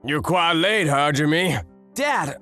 You're quite late, Hajime. Dad!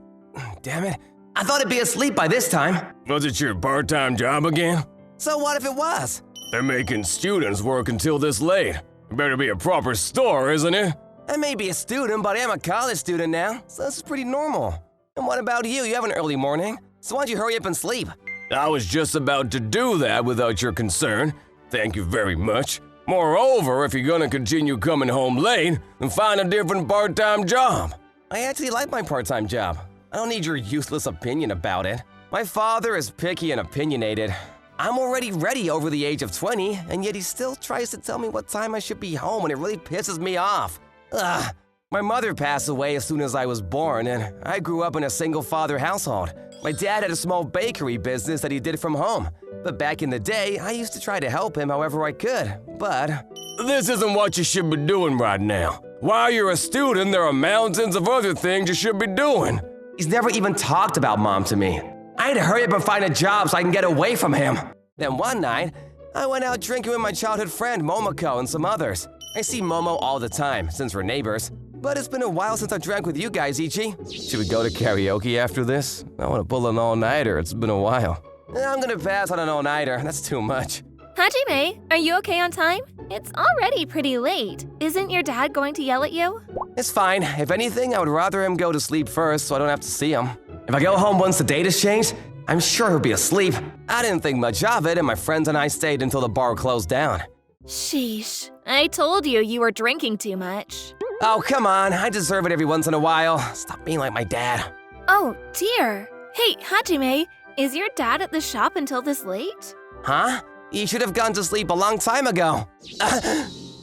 Damn it. I thought I'd be asleep by this time. Was it your part-time job again? So what if it was? They're making students work until this late. It better be a proper store, isn't it? I may be a student, but I am a college student now, so this is pretty normal. And what about you? You have an early morning, so why don't you hurry up and sleep? I was just about to do that without your concern. Thank you very much. Moreover, if you're gonna continue coming home late, then find a different part-time job. I actually like my part-time job. I don't need your useless opinion about it. My father is picky and opinionated. I'm already ready over the age of 20, and yet he still tries to tell me what time I should be home, and it really pisses me off. Ugh. My mother passed away as soon as I was born, and I grew up in a single-father household. My dad had a small bakery business that he did from home. But back in the day, I used to try to help him however I could, but… This isn't what you should be doing right now. While you're a student, there are mountains of other things you should be doing. He's never even talked about Mom to me. I had to hurry up and find a job so I can get away from him. Then one night, I went out drinking with my childhood friend Momoko and some others. I see Momo all the time, since we're neighbors. But it's been a while since I drank with you guys, Ichi. Should we go to karaoke after this? I want to pull an all-nighter, it's been a while. I'm gonna pass on an all-nighter, that's too much. Hajime, are you okay on time? It's already pretty late. Isn't your dad going to yell at you? It's fine. If anything, I would rather him go to sleep first so I don't have to see him. If I go home once the date has changed, I'm sure he'll be asleep. I didn't think much of it, and my friends and I stayed until the bar closed down. Sheesh. I told you you were drinking too much. Oh, come on. I deserve it every once in a while. Stop being like my dad. Oh, dear. Hey, Hajime, is your dad at the shop until this late? Huh? He should have gone to sleep a long time ago.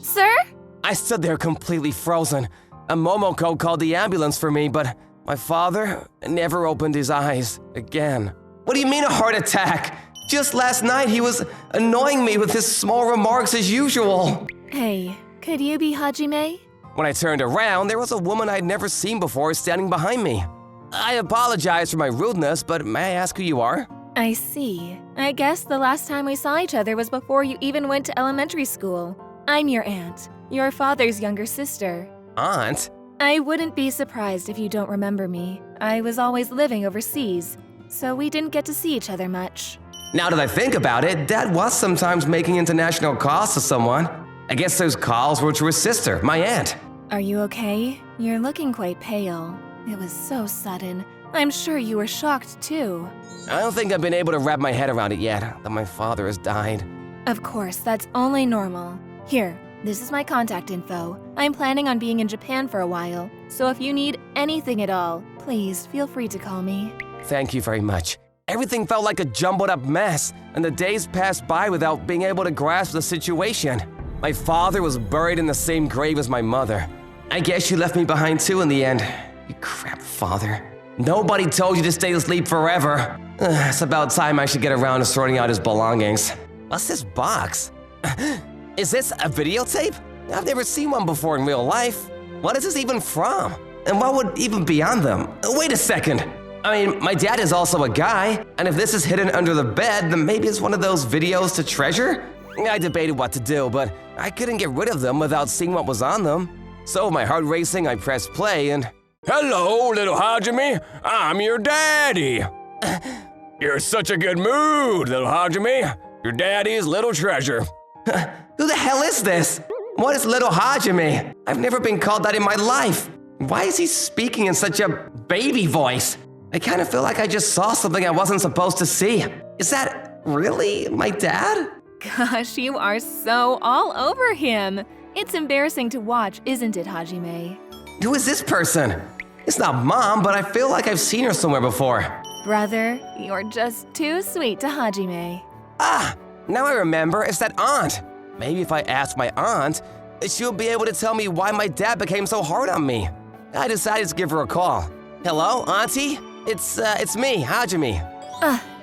Sir? I stood there completely frozen. A Momoko called the ambulance for me, but my father never opened his eyes again. What do you mean a heart attack? Just last night he was annoying me with his small remarks as usual. Hey, could you be Hajime? When I turned around, there was a woman I'd never seen before standing behind me. I apologize for my rudeness, but may I ask who you are? I see. I guess the last time we saw each other was before you even went to elementary school. I'm your aunt, your father's younger sister. Aunt? I wouldn't be surprised if you don't remember me. I was always living overseas, so we didn't get to see each other much. Now that I think about it, Dad was sometimes making international calls to someone. I guess those calls were to his sister, my aunt. Are you okay? You're looking quite pale. It was so sudden. I'm sure you were shocked too. I don't think I've been able to wrap my head around it yet, that my father has died. Of course, that's only normal. Here, this is my contact info. I'm planning on being in Japan for a while, so if you need anything at all, please feel free to call me. Thank you very much. Everything felt like a jumbled up mess, and the days passed by without being able to grasp the situation. My father was buried in the same grave as my mother. I guess you left me behind too in the end. You crap father. Nobody told you to stay asleep forever. It's about time I should get around to sorting out his belongings. What's this box? Is this a videotape? I've never seen one before in real life. What is this even from? And what would even be on them? Wait a second. I mean, my dad is also a guy, and if this is hidden under the bed, then maybe it's one of those videos to treasure? I debated what to do, but I couldn't get rid of them without seeing what was on them. So, with my heart racing, I pressed play and… Hello, little Hajime. I'm your daddy. You're in such a good mood, little Hajime. Your daddy's little treasure. Who the hell is this? What is little Hajime? I've never been called that in my life. Why is he speaking in such a baby voice? I kind of feel like I just saw something I wasn't supposed to see. Is that really my dad? Gosh, you are so all over him. It's embarrassing to watch, isn't it, Hajime? Who is this person? It's not Mom, but I feel like I've seen her somewhere before. Brother, you're just too sweet to Hajime. Ah, now I remember, it's that aunt. Maybe if I ask my aunt, she'll be able to tell me why my dad became so hard on me. I decided to give her a call. Hello, Auntie? It's me, Hajime.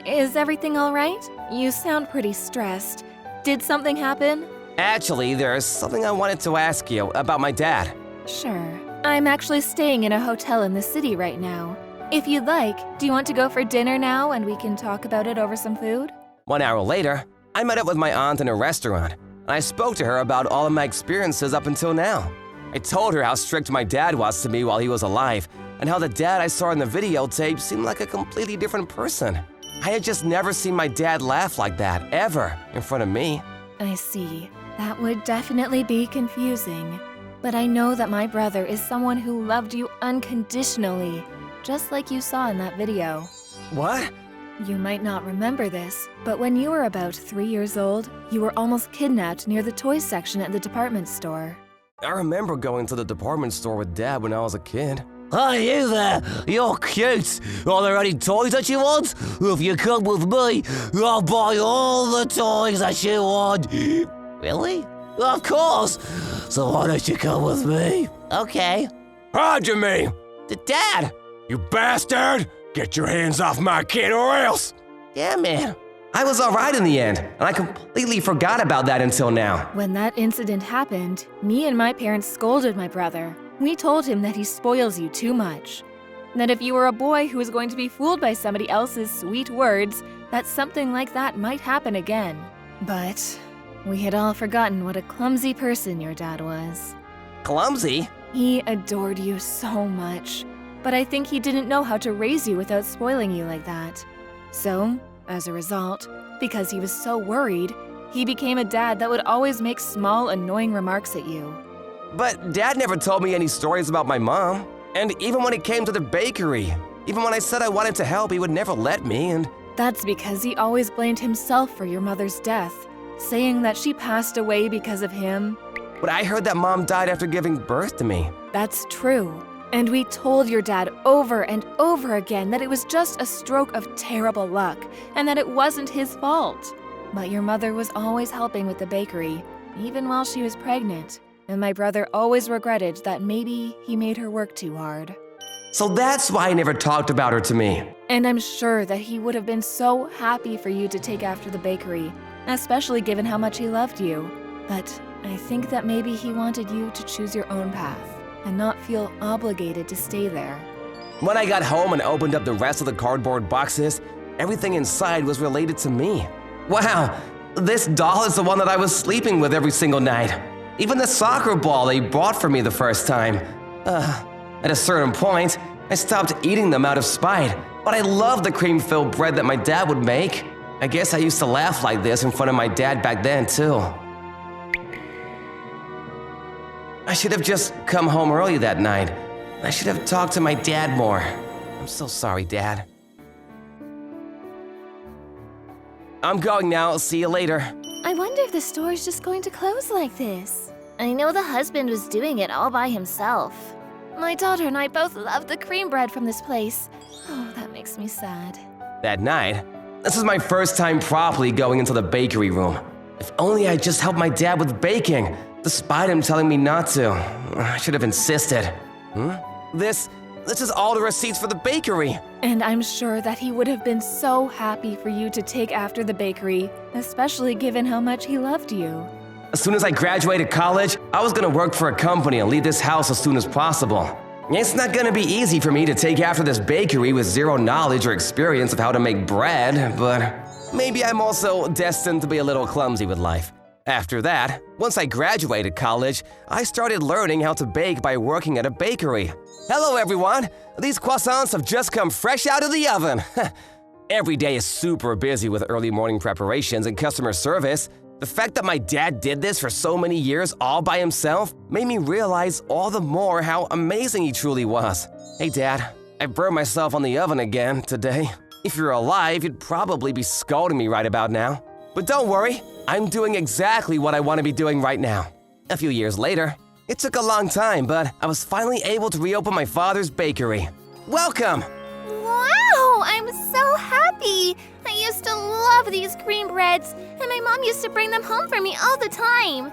Is everything all right? You sound pretty stressed. Did something happen? Actually, there's something I wanted to ask you about my dad. Sure. I'm actually staying in a hotel in the city right now. If you'd like, do you want to go for dinner now and we can talk about it over some food? 1 hour later, I met up with my aunt in a restaurant, and I spoke to her about all of my experiences up until now. I told her how strict my dad was to me while he was alive, and how the dad I saw in the videotape seemed like a completely different person. I had just never seen my dad laugh like that, ever, in front of me. I see. That would definitely be confusing. But I know that my brother is someone who loved you unconditionally, just like you saw in that video. What? You might not remember this, but when you were about 3 years old, you were almost kidnapped near the toy section at the department store. I remember going to the department store with Dad when I was a kid. Hey, you there! You're cute! Are there any toys that you want? If you come with me, I'll buy all the toys that you want. Really? Of course! So why don't you come with me? Okay. Roger me! Dad! You bastard! Get your hands off my kid or else! Yeah, man. I was alright in the end, and I completely forgot about that until now. When that incident happened, me and my parents scolded my brother. We told him that he spoils you too much. That if you were a boy who was going to be fooled by somebody else's sweet words, that something like that might happen again. But we had all forgotten what a clumsy person your dad was. Clumsy? He adored you so much, but I think he didn't know how to raise you without spoiling you like that. So, as a result, because he was so worried, he became a dad that would always make small, annoying remarks at you. But Dad never told me any stories about my mom. And even when it came to the bakery, even when I said I wanted to help, he would never let me, and… That's because he always blamed himself for your mother's death, saying that she passed away because of him. But I heard that Mom died after giving birth to me. That's true. And we told your dad over and over again that it was just a stroke of terrible luck, and that it wasn't his fault. But your mother was always helping with the bakery, even while she was pregnant. And my brother always regretted that maybe he made her work too hard. So that's why he never talked about her to me. And I'm sure that he would have been so happy for you to take after the bakery, especially given how much he loved you. But I think that maybe he wanted you to choose your own path and not feel obligated to stay there. When I got home and opened up the rest of the cardboard boxes, everything inside was related to me. Wow, this doll is the one that I was sleeping with every single night. Even the soccer ball they bought for me the first time. At a certain point, I stopped eating them out of spite, but I loved the cream-filled bread that my dad would make. I guess I used to laugh like this in front of my dad back then, too. I should have just come home early that night. I should have talked to my dad more. I'm so sorry, Dad. I'm going now. See you later. I wonder if the store's just going to close like this. I know the husband was doing it all by himself. My daughter and I both love the cream bread from this place. Oh, that makes me sad. That night, this is my first time properly going into the bakery room. If only I just helped my dad with baking, despite him telling me not to. I should have insisted. This is all the receipts for the bakery. And I'm sure that he would have been so happy for you to take after the bakery, especially given how much he loved you. As soon as I graduated college, I was gonna work for a company and leave this house as soon as possible. It's not gonna be easy for me to take after this bakery with zero knowledge or experience of how to make bread, but maybe I'm also destined to be a little clumsy with life. After that, once I graduated college, I started learning how to bake by working at a bakery. Hello everyone! These croissants have just come fresh out of the oven. Every day is super busy with early morning preparations and customer service. The fact that my dad did this for so many years all by himself made me realize all the more how amazing he truly was. Hey Dad, I burned myself on the oven again today. If you're alive, you'd probably be scolding me right about now. But don't worry, I'm doing exactly what I want to be doing right now. A few years later, it took a long time, but I was finally able to reopen my father's bakery. Welcome! Wow, I'm so happy! I used to love these cream breads, and my mom used to bring them home for me all the time.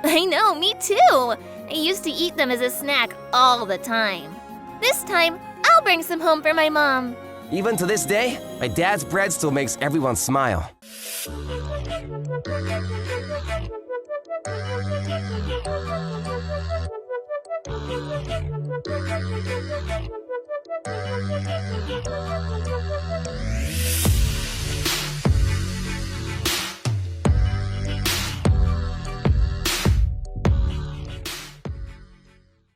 I know, me too! I used to eat them as a snack all the time. This time, I'll bring some home for my mom. Even to this day, my dad's bread still makes everyone smile.